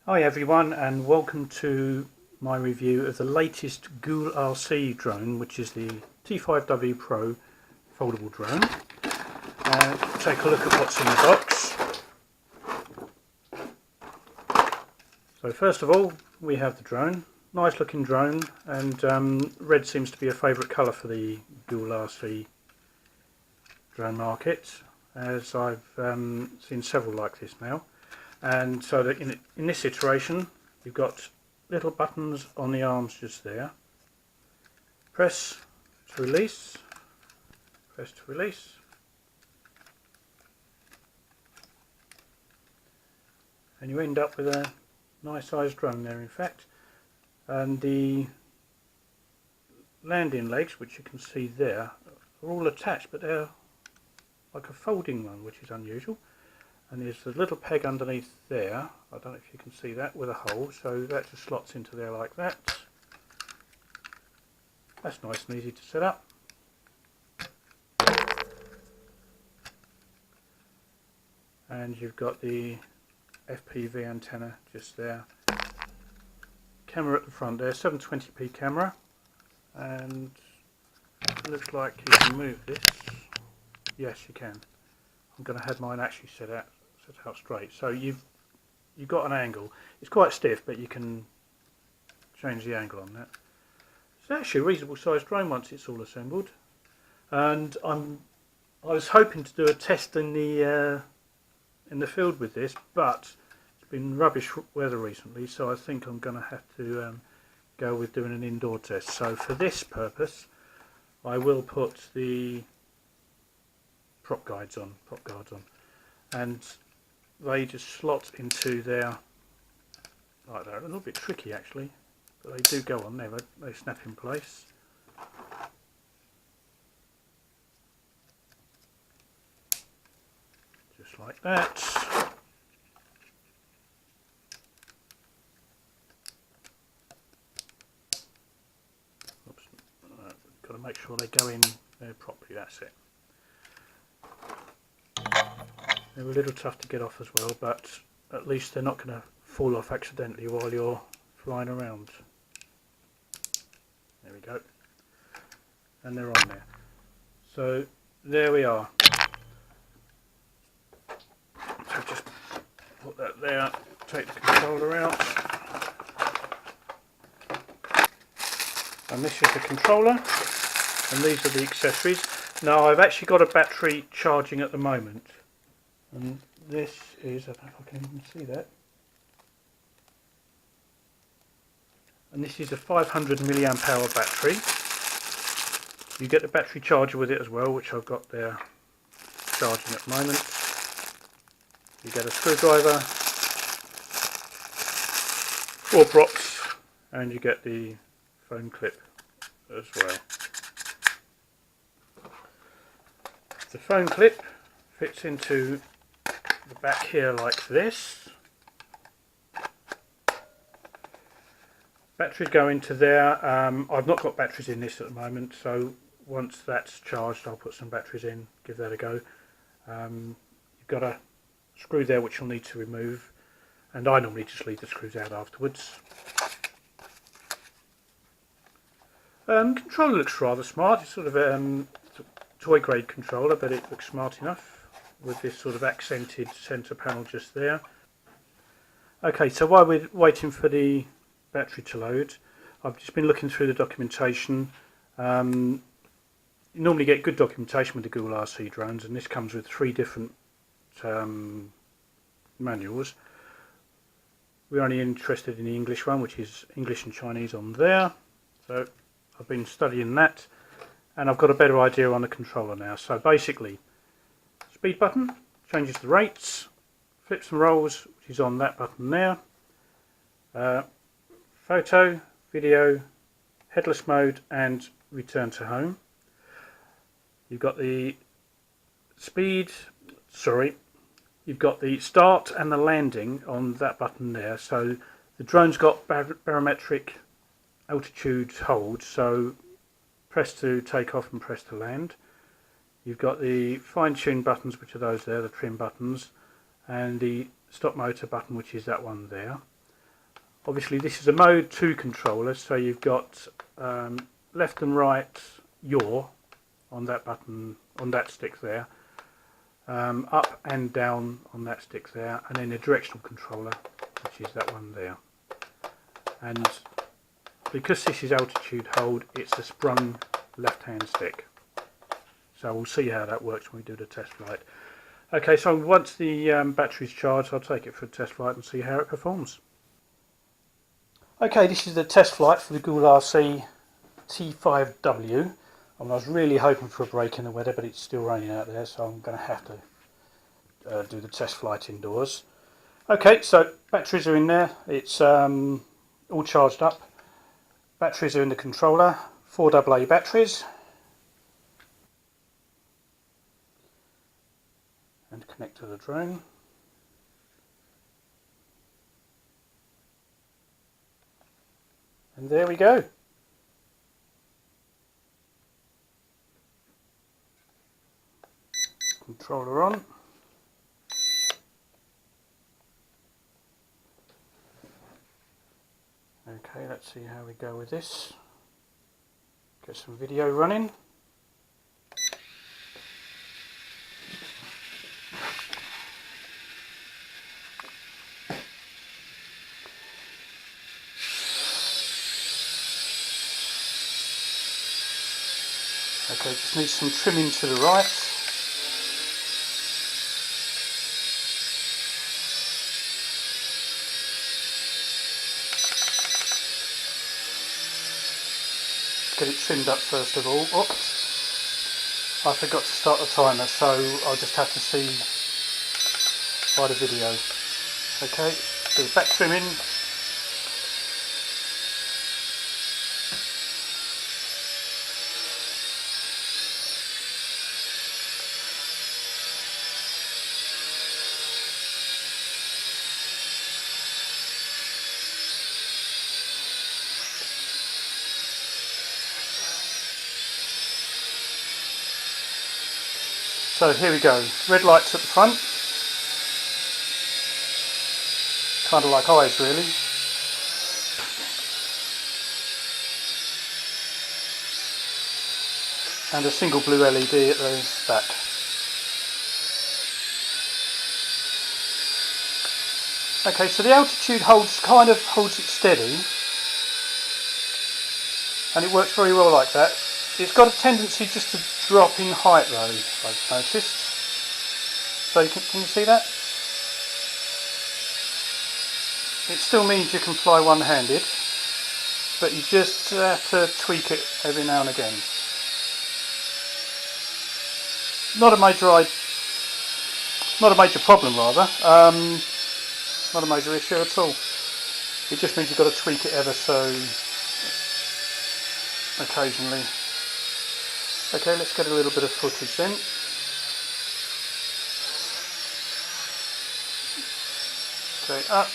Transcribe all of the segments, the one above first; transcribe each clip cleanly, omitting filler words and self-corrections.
Hi everyone, and welcome to my review of the latest GoolRC drone, which is the T5W PRO foldable drone. Take a look at what's in the box. So first of all, we have the drone. Nice looking drone, and red seems to be a favourite colour for the GoolRC drone market, as I've seen several like this now. And so that in this iteration, you've got little buttons on the arms just there. Press to release, press to release. And you end up with a nice sized drone there, in fact. And the landing legs, which you can see there, are all attached, but they're like a folding one, which is unusual. And there's a little peg underneath there, I don't know if you can see that, with a hole, so that just slots into there like that. That's nice and easy to set up. And you've got the FPV antenna just there. Camera at the front there, 720p camera, and it looks like you can move this. Yes, you can. I'm going to have mine actually set out straight. So you've got an angle. It's quite stiff, but you can change the angle on that. It's actually a reasonable sized drone once it's all assembled. And I was hoping to do a test in the field with this, but it's been rubbish weather recently, so I think I'm going to have to go with doing an indoor test. So for this purpose, I will put the prop guards on, and they just slot into there like that. A little bit tricky actually, but they do go on there. They snap in place. Just like that. Oops. Got to make sure they go in there properly, that's it. They're a little tough to get off as well, but at least they're not going to fall off accidentally while you're flying around. There we go. And they're on there. So there we are. So just put that there, take the controller out. And this is the controller, and these are the accessories. Now I've actually got a battery charging at the moment. And this is, I don't know if I can even see that. And this is a 500 milliamp hour battery. You get the battery charger with it as well, which I've got there charging at the moment. You get a screwdriver, 4 props, and you get the phone clip as well. The phone clip fits into the back here like this. Batteries go into there. I've not got batteries in this at the moment, so once that's charged I'll put some batteries in, give that a go. You've got a screw there which you'll need to remove, and I normally just leave the screws out afterwards. Controller looks rather smart. It's sort of a toy grade controller, but it looks smart enough with this sort of accented centre panel just there. Okay, so while we're waiting for the battery to load, I've just been looking through the documentation. You normally get good documentation with the GoolRC drones, and this comes with 3 different manuals. We're only interested in the English one, which is English and Chinese on there. So I've been studying that, and I've got a better idea on the controller now. So basically, speed button changes the rates, flips and rolls, which is on that button there. Photo, video, headless mode, and return to home. You've got the you've got the start and the landing on that button there. So the drone's got barometric altitude hold, so press to take off and press to land. You've got the fine-tune buttons, which are those there, the trim buttons, and the stop motor button, which is that one there. Obviously this is a mode 2 controller, so you've got left and right yaw on that button, on that stick there, up and down on that stick there, and then a directional controller, which is that one there. And because this is altitude hold, it's a sprung left hand stick. So we'll see how that works when we do the test flight. Okay, so once the battery's charged, I'll take it for a test flight and see how it performs. Okay, this is the test flight for the GoolRC T5W. I was really hoping for a break in the weather, but it's still raining out there, so I'm going to have to do the test flight indoors. Okay, so batteries are in there. It's all charged up. Batteries are in the controller. 4 AA batteries. And connect to the drone. And there we go. Controller on. Okay, let's see how we go with this. Get some video running. Okay, just need some trimming to the right. Get it trimmed up first of all. Oops, I forgot to start the timer, so I'll just have to see by the video. Okay, do the back trimming. So here we go, red lights at the front, kind of like eyes really. And a single blue LED at the back. Okay, so the altitude kind of holds it steady, and it works very well like that. It's got a tendency just to drop in height though, I've noticed. So can you see that? It still means you can fly one-handed, but you just have to tweak it every now and again. Not a major problem rather. Not a major issue at all. It just means you've got to tweak it ever so occasionally. Okay, let's get a little bit of footage then. Okay, up.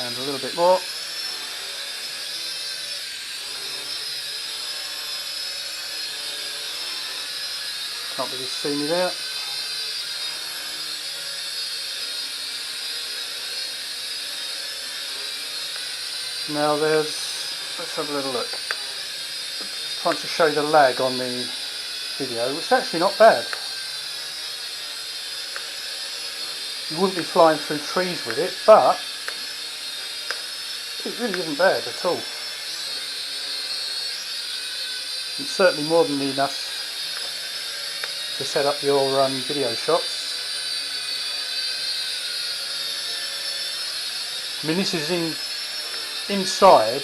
And a little bit more. Can't really see me there. Now let's have a little look. Just trying to show the lag on the video, which is actually not bad. You wouldn't be flying through trees with it, but it really isn't bad at all. It's certainly more than enough to set up your video shots. I mean, this is inside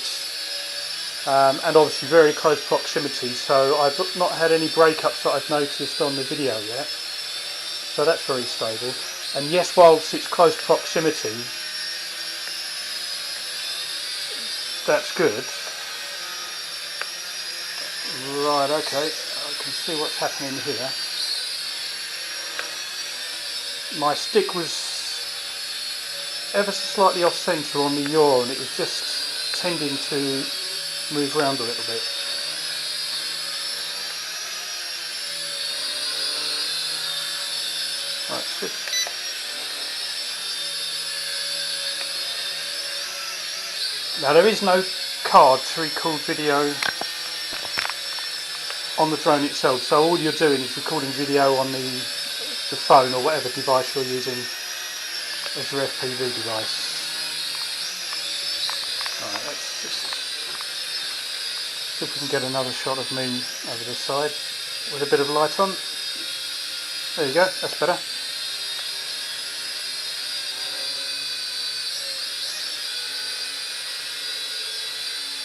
and obviously very close proximity, so I've not had any breakups that I've noticed on the video yet, so that's very stable. And yes, whilst it's close proximity, that's good. Right, okay, I can see what's happening here. My stick was ever so slightly off centre on the yaw, and it was just tending to move around a little bit. Right, now there is no card to record video on the drone itself, so all you're doing is recording video on the phone or whatever device you're using as your FPV device. Right, let's just see if we can get another shot of me over the side with a bit of light on. There you go, that's better.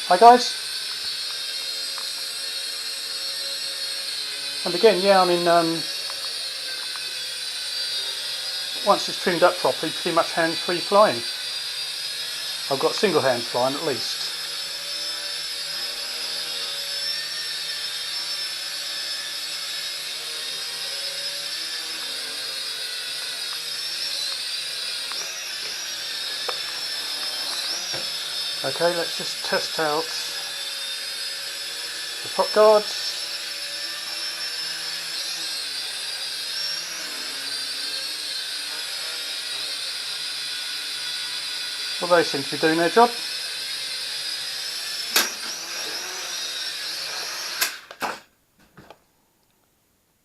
Hi guys. And again, yeah, I mean, once it's trimmed up properly, pretty much hands-free flying. I've got single hand flying at least. Okay, let's just test out the prop guards. Well, they seem to be doing their job.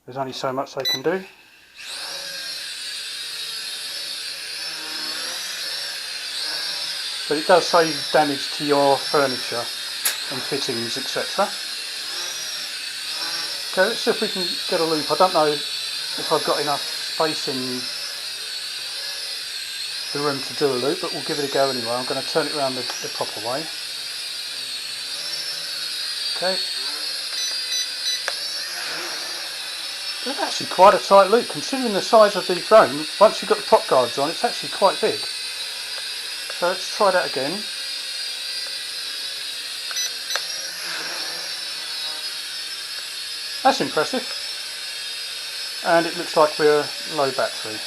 There's only so much they can do. But it does save damage to your furniture and fittings, etc. Okay, let's see if we can get a loop. I don't know if I've got enough space in the room to do a loop, but we'll give it a go anyway. I'm going to turn it around the proper way. Okay. It's actually quite a tight loop, considering the size of the drone. Once you've got the prop guards on, it's actually quite big. So let's try that again. That's impressive. And it looks like we're low battery.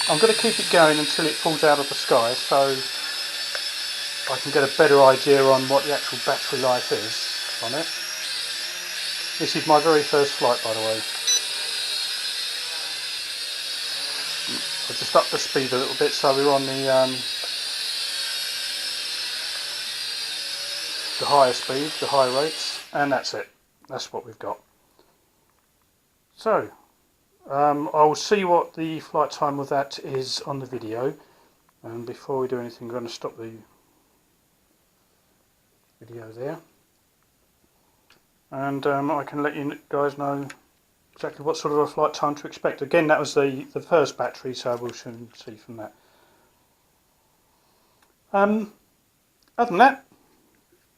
I'm going to keep it going until it falls out of the sky, so I can get a better idea on what the actual battery life is on it. This is my very first flight, by the way. I'll just up the speed a little bit so we're on the higher speed, the high rates, and that's it. That's what we've got. So, I'll see what the flight time with that is on the video, and before we do anything I'm going to stop the video there, and I can let you guys know exactly what sort of a flight time to expect. Again, that was the first battery, so we'll soon see from that. Other than that,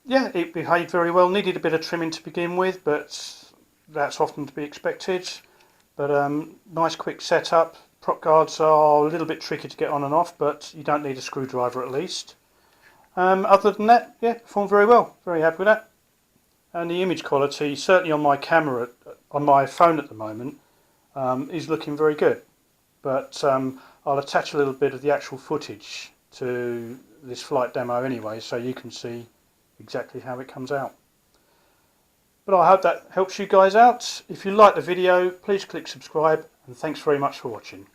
yeah, it behaved very well. Needed a bit of trimming to begin with, but that's often to be expected. But nice quick setup. Prop guards are a little bit tricky to get on and off, but you don't need a screwdriver at least. Other than that, yeah, performed very well. Very happy with that. And the image quality, certainly on my camera, on my phone at the moment, is looking very good. But I'll attach a little bit of the actual footage to this flight demo anyway, so you can see exactly how it comes out. But I hope that helps you guys out. If you like the video, please click subscribe, and thanks very much for watching.